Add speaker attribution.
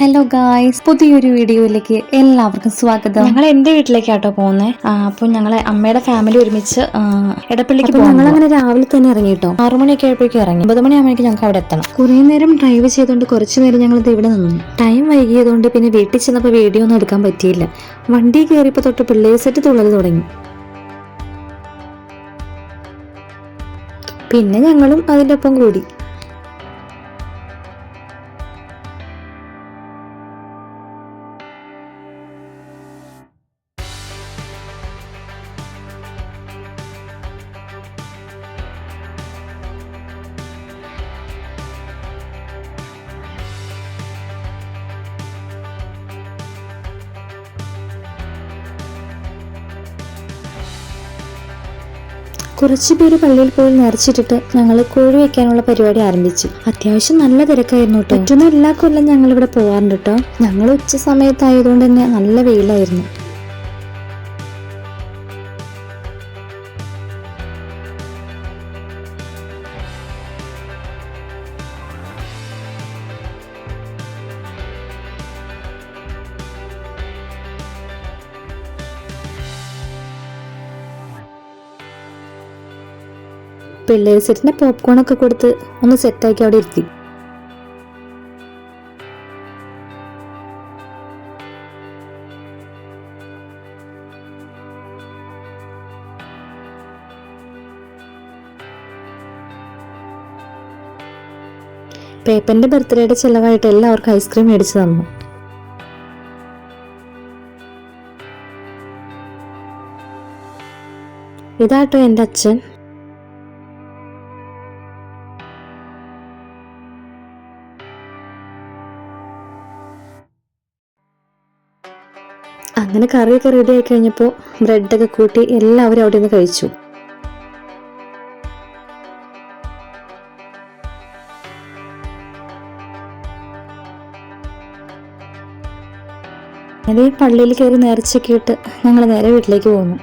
Speaker 1: Hello guys, പുതിയൊരു വീഡിയോയിലേക്ക് എല്ലാവർക്കും സ്വാഗതം.
Speaker 2: ഞങ്ങൾ എൻ്റെ വീട്ടിലേക്കാട്ടോ പോകുന്നത്. അപ്പോൾ ഞങ്ങളെ അമ്മയുടെ ഫാമിലി ഒരുമിച്ച് എടപ്പള്ളിക്ക്
Speaker 1: പോകും.
Speaker 2: ഞങ്ങൾ അങ്ങനെ രാവിലെ തന്നെ ഇറങ്ങിട്ടോ. 6 മണിയൊക്കെ ആയപ്പോഴേക്കും ഇറങ്ങി. 9 മണിയാകുമ്പോഴേക്കും ഞങ്ങൾക്ക് അവിടെ എത്തണം. കുറേ നേരം ഡ്രൈവ് ചെയ്തുകൊണ്ട് കുറച്ച് നേരം ഞങ്ങൾ ഇവിടെ നിന്നു. ടൈം വൈകിയതുകൊണ്ട് പിന്നെ വീട്ടിൽ ചെന്നപ്പോൾ വീഡിയോ ഒന്നും എടുക്കാൻ പറ്റിയില്ല. വണ്ടി കയറിയപ്പോൾ തൊട്ട് പിള്ളേർ സെറ്റ് തുള്ളൽ തുടങ്ങി. പിന്നെ ഞങ്ങളും അതിൻ്റെ ഒപ്പം കൂടി. കുറച്ച് പേര് പള്ളിയിൽ പോയി നേർച്ചിട്ടിട്ട് ഞങ്ങൾ കോഴി വെക്കാനുള്ള പരിപാടി ആരംഭിച്ചു. അത്യാവശ്യം നല്ല തിരക്കായിരുന്നു കേട്ടോ. പറ്റുന്ന എല്ലാ കൊല്ലം ഞങ്ങൾ ഇവിടെ പോകാറുണ്ട് കേട്ടോ. ഞങ്ങൾ ഉച്ച സമയത്തായതുകൊണ്ട് തന്നെ നല്ല വെയിലായിരുന്നു. പിള്ളേർ സെറ്റിന് പോപ്കോണൊക്കെ കൊടുത്ത് ഒന്ന് സെറ്റാക്കി അവിടെ ഇരുത്തി. പേപ്പന്റെ ബർത്ത്ഡേയുടെ ചെലവായിട്ട് എല്ലാവർക്കും ഐസ്ക്രീം മേടിച്ചു തന്നു. ഇതാട്ടോ എൻ്റെ അച്ഛൻ. അങ്ങനെ കറിയൊക്കെ റെഡി ആയി കഴിഞ്ഞപ്പോൾ ബ്രെഡൊക്കെ കൂട്ടി എല്ലാവരും അവിടെ നിന്ന് കഴിച്ചു. അങ്ങനെ പള്ളിയിൽ കയറി നേർച്ചയൊക്കെ ഇട്ട് ഞങ്ങൾ നേരെ വീട്ടിലേക്ക് പോന്നു.